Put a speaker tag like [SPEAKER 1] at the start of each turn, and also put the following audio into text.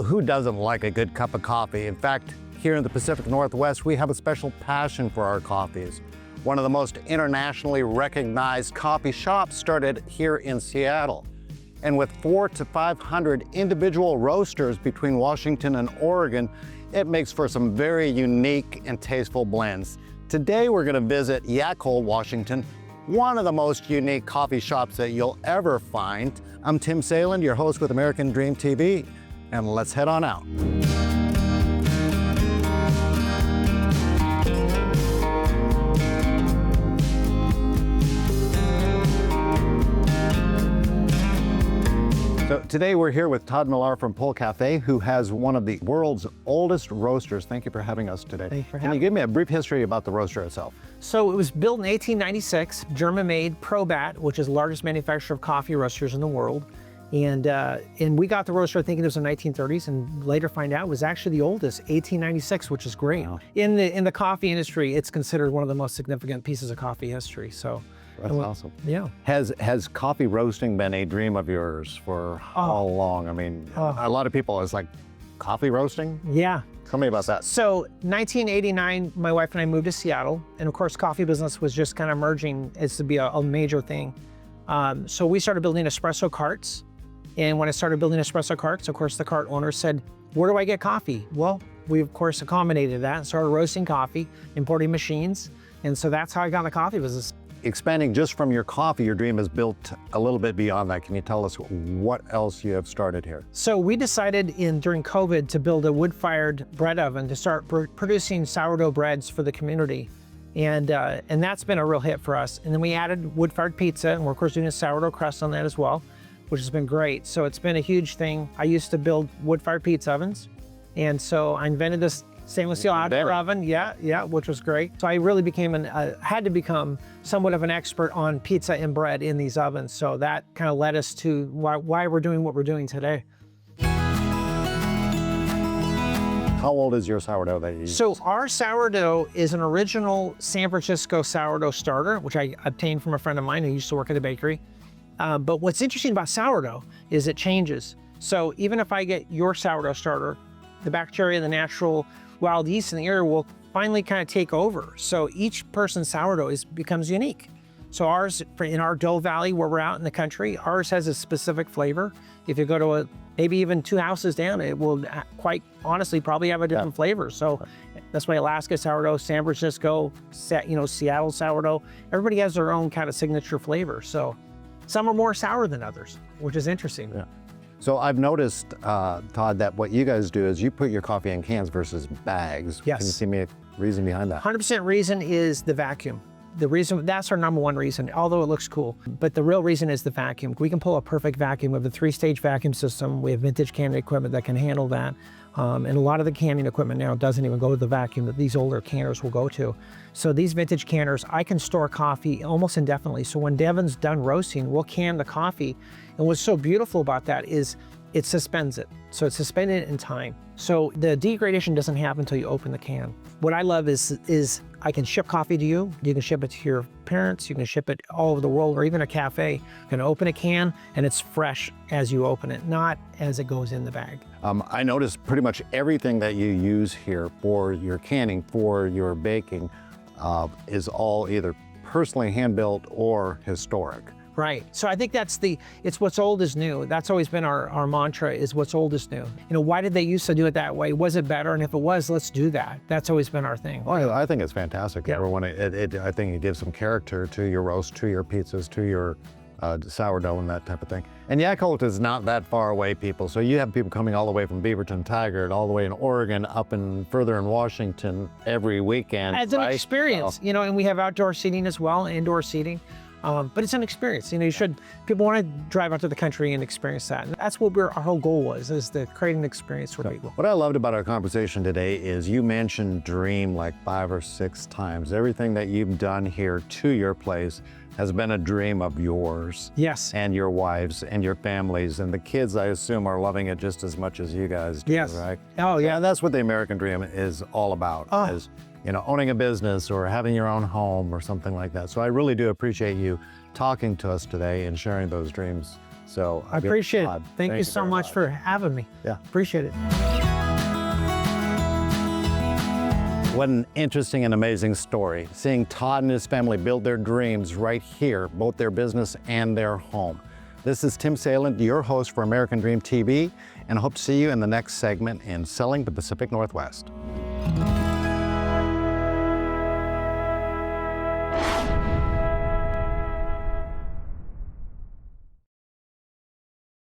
[SPEAKER 1] who doesn't like a good cup of coffee? In fact, here in the Pacific Northwest, we have a special passion for our coffees. One of the most internationally recognized coffee shops started here in Seattle. And with 400 to 500 individual roasters between Washington and Oregon, it makes for some very unique and tasteful blends. Today, we're gonna visit Yacolt, Washington, one of the most unique coffee shops that you'll ever find. I'm Tim Salen, your host with American Dream TV, and let's head on out. So today we're here with Todd Millar from Pull Caff'e, who has one of the world's oldest roasters. Thank you for having us today.
[SPEAKER 2] Thank you for having
[SPEAKER 1] me. Can you give me a brief history about the roaster itself?
[SPEAKER 2] So it was built in 1896, German-made Probat, which is the largest manufacturer of coffee roasters in the world. And we got the roaster thinking it was the 1930s, and later find out it was actually the oldest, 1896, which is great. Wow. In the coffee industry, it's considered one of the most significant pieces of coffee history. So.
[SPEAKER 1] That's awesome.
[SPEAKER 2] Yeah.
[SPEAKER 1] Has coffee roasting been a dream of yours for how long? I mean, a lot of people, it's like, coffee roasting?
[SPEAKER 2] Yeah.
[SPEAKER 1] Tell me about that.
[SPEAKER 2] So 1989, my wife and I moved to Seattle. And of course, coffee business was just kind of emerging as to be a major thing. So we started building espresso carts. And when I started building espresso carts, of course, the cart owner said, where do I get coffee? Well, we of course accommodated that and started roasting coffee, importing machines. And so that's how I got in the coffee business.
[SPEAKER 1] Expanding just from your coffee, your dream is built a little bit beyond that. Can you tell us what else you have started here?
[SPEAKER 2] So we decided during COVID to build a wood-fired bread oven to start producing sourdough breads for the community. And that's been a real hit for us. And then we added wood-fired pizza, and we're of course doing a sourdough crust on that as well, which has been great. So it's been a huge thing. I used to build wood-fired pizza ovens. And so I invented this stainless steel outdoor oven, which was great. So I really had to become somewhat of an expert on pizza and bread in these ovens. So that kind of led us to why we're doing what we're doing today.
[SPEAKER 1] How old is your sourdough that you use?
[SPEAKER 2] So our sourdough is an original San Francisco sourdough starter, which I obtained from a friend of mine who used to work at a bakery. But what's interesting about sourdough is it changes. So even if I get your sourdough starter, the bacteria, the natural wild yeast in the area will finally kind of take over. So each person's sourdough becomes unique. So ours, in our dough valley where we're out in the country, ours has a specific flavor. If you go to maybe even 2 houses down, it will quite honestly probably have a different flavor. So that's why Alaska sourdough, San Francisco, Seattle sourdough, everybody has their own kind of signature flavor. So some are more sour than others, which is interesting.
[SPEAKER 1] Yeah. So I've noticed, Todd, that what you guys do is you put your coffee in cans versus bags.
[SPEAKER 2] Yes.
[SPEAKER 1] Can you see me a reason behind that?
[SPEAKER 2] 100% reason is the vacuum. The reason, that's our #1 reason, although it looks cool. But the real reason is the vacuum. We can pull a perfect vacuum. We have a 3-stage vacuum system. We have vintage canning equipment that can handle that. And a lot of the canning equipment now doesn't even go to the vacuum that these older canners will go to. So these vintage canners, I can store coffee almost indefinitely. So when Devin's done roasting, we'll can the coffee. And what's so beautiful about that is it suspends it. So it's suspended in time. So the degradation doesn't happen until you open the can. What I love is I can ship coffee to you. You can ship it to your parents. You can ship it all over the world, or even a cafe. You can open a can and it's fresh as you open it, not as it goes in the bag.
[SPEAKER 1] I noticed pretty much everything that you use here for your canning, for your baking, is all either personally hand-built or historic.
[SPEAKER 2] Right. So I think it's what's old is new. That's always been our mantra, is what's old is new. Why did they used to do it that way? Was it better? And if it was, let's do that. That's always been our thing.
[SPEAKER 1] Well, I think it's fantastic.
[SPEAKER 2] Yeah.
[SPEAKER 1] I think it gives some character to your roast, to your pizzas, to your sourdough and that type of thing. And Yacolt is not that far away, people. So you have people coming all the way from Beaverton, Tigard, all the way in Oregon, up and further in Washington every weekend.
[SPEAKER 2] As an experience, and we have outdoor seating as well, indoor seating. But it's an experience. People want to drive out to the country and experience that. And that's what our whole goal was, is to create an experience for people.
[SPEAKER 1] What I loved about our conversation today is you mentioned dream like 5 or 6 times. Everything that you've done here to your place has been a dream of yours.
[SPEAKER 2] Yes.
[SPEAKER 1] And your wives and your families. And the kids, I assume, are loving it just as much as you guys do,
[SPEAKER 2] yes.
[SPEAKER 1] Right?
[SPEAKER 2] Oh, yeah.
[SPEAKER 1] And that's what the American dream is all about. Is owning a business or having your own home or something like that. So I really do appreciate you talking to us today and sharing those dreams So
[SPEAKER 2] I appreciate it.
[SPEAKER 1] Todd,
[SPEAKER 2] Thank you so
[SPEAKER 1] very
[SPEAKER 2] much for having me.
[SPEAKER 1] Yeah.
[SPEAKER 2] Appreciate it.
[SPEAKER 1] What an interesting and amazing story, seeing Todd and his family build their dreams right here, both their business and their home. This is Tim Salem, your host for American Dream TV, and I hope to see you in the next segment in Selling the Pacific Northwest.